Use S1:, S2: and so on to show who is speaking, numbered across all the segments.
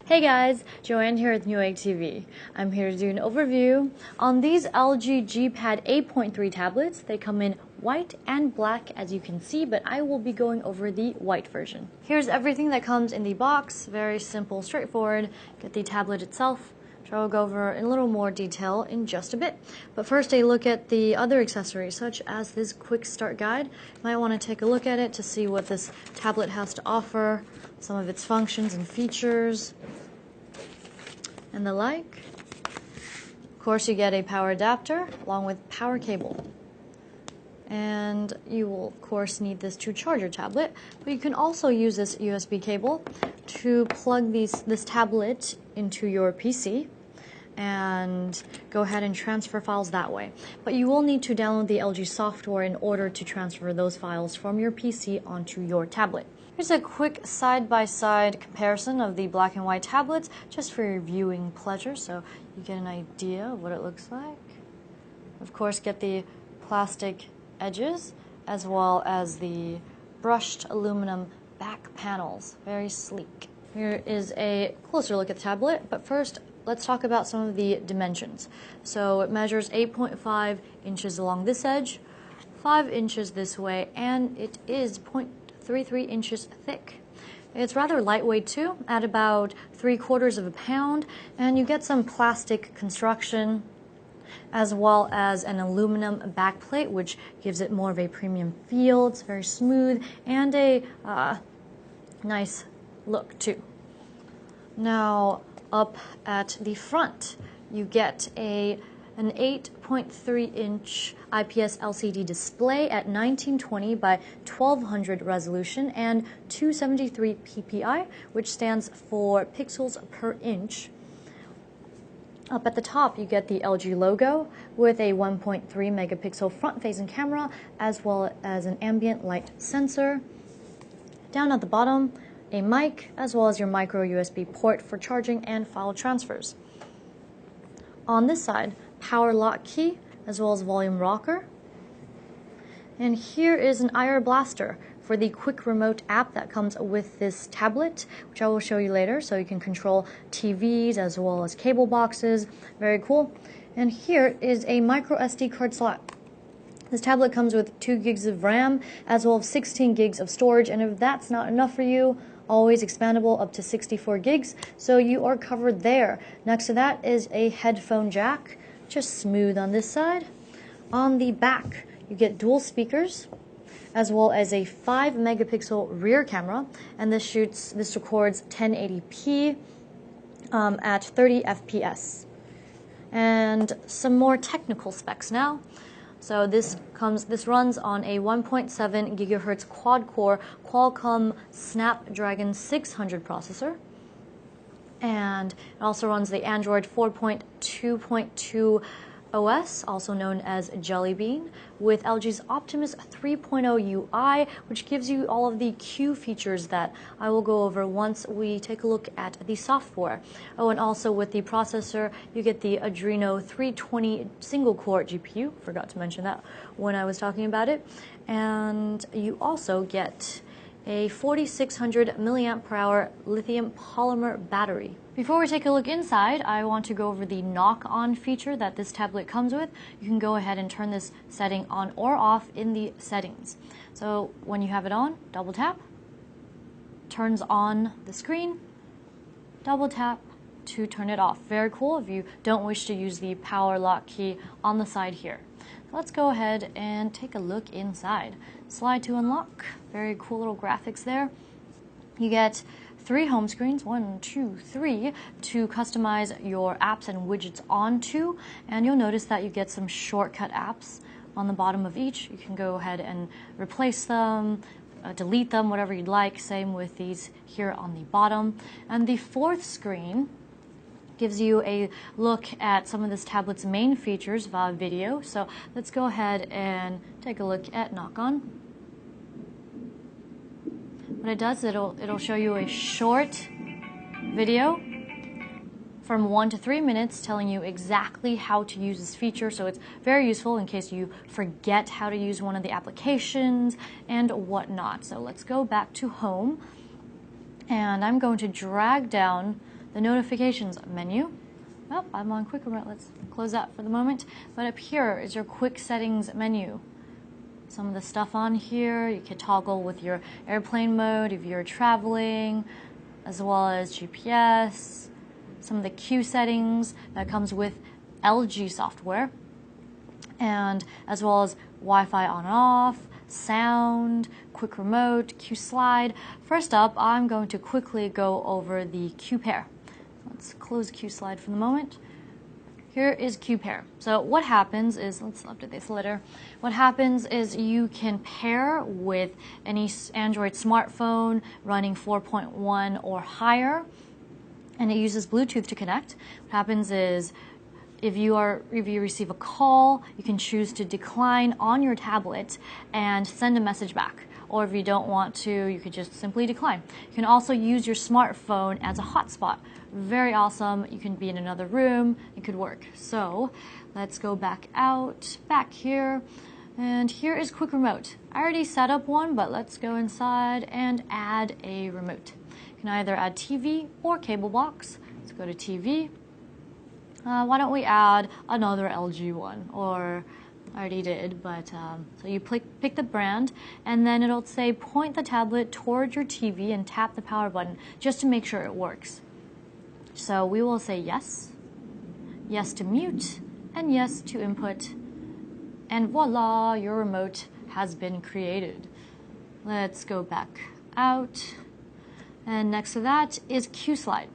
S1: Hey guys, Joanne here with Newegg TV. I'm here to do an overview on these LG G Pad 8.3 tablets. They come in white and black as you can see, but I will be going over the white version. Here's everything that comes in the box. Very simple, straightforward. Get the tablet itself, which I will go over in a little more detail in just a bit. But first, a look at the other accessories, such as this quick start guide. You might want to take a look at it to see what this tablet has to offer, some of its functions and features, and the like. Of course, you get a power adapter along with power cable. And you will, of course, need this to charge your tablet, but you can also use this USB cable to plug this tablet into your PC and go ahead and transfer files that way. But you will need to download the LG software in order to transfer those files from your PC onto your tablet. Here's a quick side-by-side comparison of the black and white tablets, just for your viewing pleasure, so you get an idea of what it looks like. Of course, get the plastic edges, as well as the brushed aluminum back panels. Very sleek. Here is a closer look at the tablet, but first, let's talk about some of the dimensions. So it measures 8.5 inches along this edge, 5 inches this way, and it is 0.33 inches thick. It's rather lightweight too, at about 3/4 of a pound, and you get some plastic construction as well as an aluminum backplate, which gives it more of a premium feel. It's very smooth and a nice look too. Now, up at the front, you get an 8.3-inch IPS LCD display at 1920 by 1200 resolution and 273 ppi, which stands for pixels per inch. Up at the top, you get the LG logo with a 1.3 megapixel front-facing camera, as well as an ambient light sensor. Down at the bottom, a mic, as well as your micro USB port for charging and file transfers. On this side, power lock key, as well as volume rocker. And here is an IR blaster for the quick remote app that comes with this tablet, which I will show you later, so you can control TVs as well as cable boxes. Very cool. And here is a micro SD card slot. This tablet comes with 2 gigs of RAM, as well as 16 gigs of storage, and if that's not enough for you, always expandable up to 64 gigs, so you are covered there. Next to that is a headphone jack, just smooth on this side. On the back, you get dual speakers, as well as a 5 megapixel rear camera, and this records 1080p at 30 FPS. And some more technical specs now. So this runs on a 1.7 gigahertz quad-core Qualcomm Snapdragon 600 processor, and it also runs the Android 4.2.2 OS, also known as Jelly Bean, with LG's Optimus 3.0 UI, which gives you all of the Q features that I will go over once we take a look at the software. Oh, and also with the processor, you get the Adreno 320 single-core GPU. Forgot to mention that when I was talking about it. And you also get a 4600 milliamp per hour lithium polymer battery. Before we take a look inside, I want to go over the knock-on feature that this tablet comes with. You can go ahead and turn this setting on or off in the settings. So when you have it on, double tap, turns on the screen, double tap to turn it off. Very cool if you don't wish to use the power lock key on the side here. Let's go ahead and take a look inside. Slide to unlock. Very cool little graphics there. You get 3 home screens, 1, 2, 3, to customize your apps and widgets onto, and you'll notice that you get some shortcut apps on the bottom of each. You can go ahead and replace them, delete them, whatever you'd like. Same with these here on the bottom. And the 4th screen gives you a look at some of this tablet's main features via video. So let's go ahead and take a look at Knock-On. What it does, it'll show you a short video from 1 to 3 minutes telling you exactly how to use this feature. So it's very useful in case you forget how to use one of the applications and whatnot. So let's go back to home, and I'm going to drag down the notifications menu. Oh, I'm on quick remote. Let's close that for the moment. But up here is your quick settings menu. Some of the stuff on here, you can toggle with your airplane mode if you're traveling, as well as GPS, some of the queue settings that comes with LG software, and as well as Wi-Fi on and off, sound, quick remote, queue slide. First up, I'm going to quickly go over the queue pair. Let's close queue slide for the moment. Here is queue pair. So what happens is, let's update this later. What happens is you can pair with any Android smartphone running 4.1 or higher, and it uses Bluetooth to connect. What happens is if you receive a call, you can choose to decline on your tablet and send a message back. Or if you don't want to, you could just simply decline. You can also use your smartphone as a hotspot. Very awesome. You can be in another room. It could work. So let's go back here. And here is quick remote. I already set up one, but let's go inside and add a remote. You can either add TV or cable box. Let's go to TV. Why don't we add another LG one? Or I already did, but so you pick the brand, and then it'll say point the tablet towards your TV and tap the power button just to make sure it works. So we will say yes, yes to mute, and yes to input, and voila, your remote has been created. Let's go back out, and next to that is queue slide.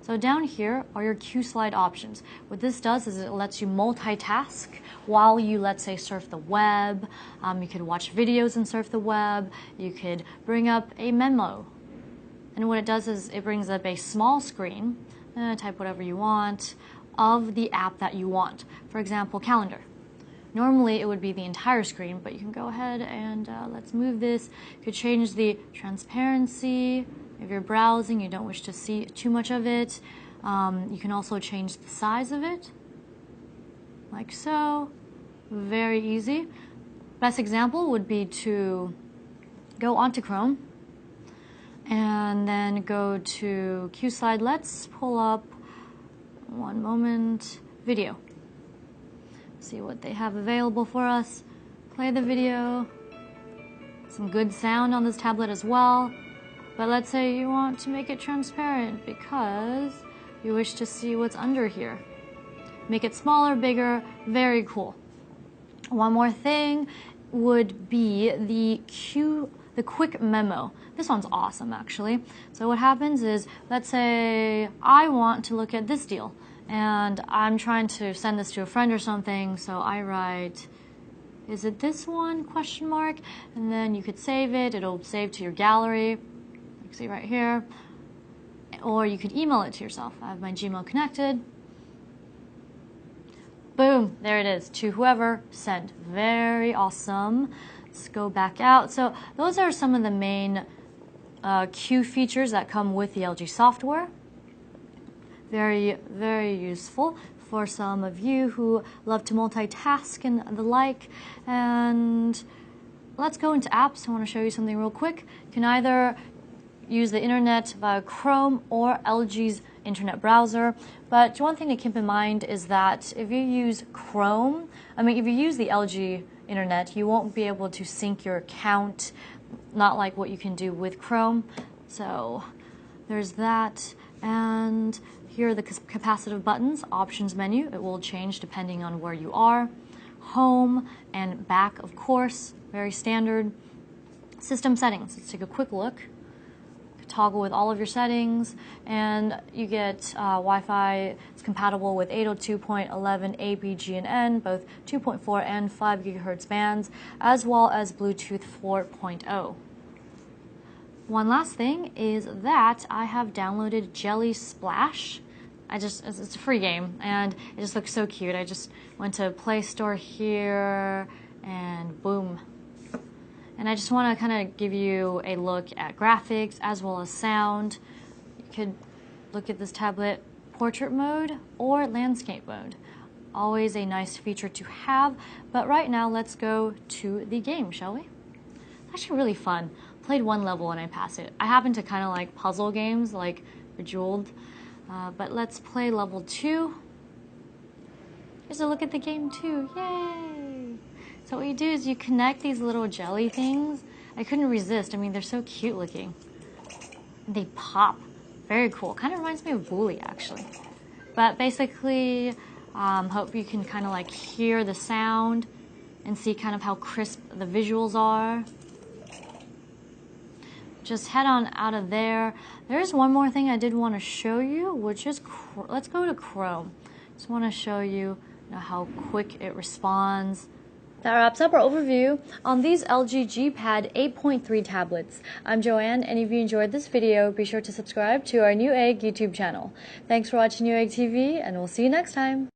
S1: So down here are your queue slide options. What this does is it lets you multitask while you, let's say, surf the web. You could watch videos and surf the web. You could bring up a memo. And what it does is it brings up a small screen, type whatever you want, of the app that you want. For example, calendar. Normally it would be the entire screen, but you can go ahead and let's move this. You could change the transparency. If you're browsing, you don't wish to see too much of it. You can also change the size of it, like so. Very easy. Best example would be to go onto Chrome and then go to queue slide. Let's pull up, one moment, video. See what they have available for us. Play the video. Some good sound on this tablet as well. But let's say you want to make it transparent because you wish to see what's under here. Make it smaller, bigger, very cool. One more thing would be the quick memo. This one's awesome, actually. So what happens is, let's say I want to look at this deal, and I'm trying to send this to a friend or something, so I write, is it this one, question mark? And then you could save it. It'll save to your gallery. See right here, or you could email it to yourself. I have my Gmail connected. Boom, there it is, to whoever, send. Very awesome. Let's go back out. So those are some of the main queue features that come with the LG software. Very, very useful for some of you who love to multitask and the like. And let's go into apps. I want to show you something real quick. You can either use the internet via Chrome or LG's internet browser. But one thing to keep in mind is that if you use Chrome, if you use the LG internet, you won't be able to sync your account, not like what you can do with Chrome. So there's that. And here are the capacitive buttons, options menu. It will change depending on where you are. Home and back, of course, very standard. System settings, let's take a quick look. Toggle with all of your settings, and you get Wi-Fi. It's compatible with 802.11 APG&N, both 2.4 and 5 GHz bands, as well as Bluetooth 4.0. One last thing is that I have downloaded Jelly Splash. It's a free game, and it just looks so cute. I just went to Play Store here, and boom. And I just want to kind of give you a look at graphics as well as sound. You could look at this tablet portrait mode or landscape mode. Always a nice feature to have. But right now, let's go to the game, shall we? It's actually really fun. Played one level and I passed it. I happen to kind of like puzzle games like Bejeweled. But let's play level 2. Here's a look at the game too. Yay! So what you do is you connect these little jelly things. I couldn't resist. I mean, they're so cute looking. They pop. Very cool. Kind of reminds me of Bully, actually. But basically, hope you can kind of like hear the sound and see kind of how crisp the visuals are. Just head on out of there. There's one more thing I did want to show you, which is, let's go to Chrome. Just want to show you how quick it responds. That wraps up our overview on these LG G Pad 8.3 tablets. I'm Joanne, and if you enjoyed this video, be sure to subscribe to our Newegg YouTube channel. Thanks for watching Newegg TV, and we'll see you next time.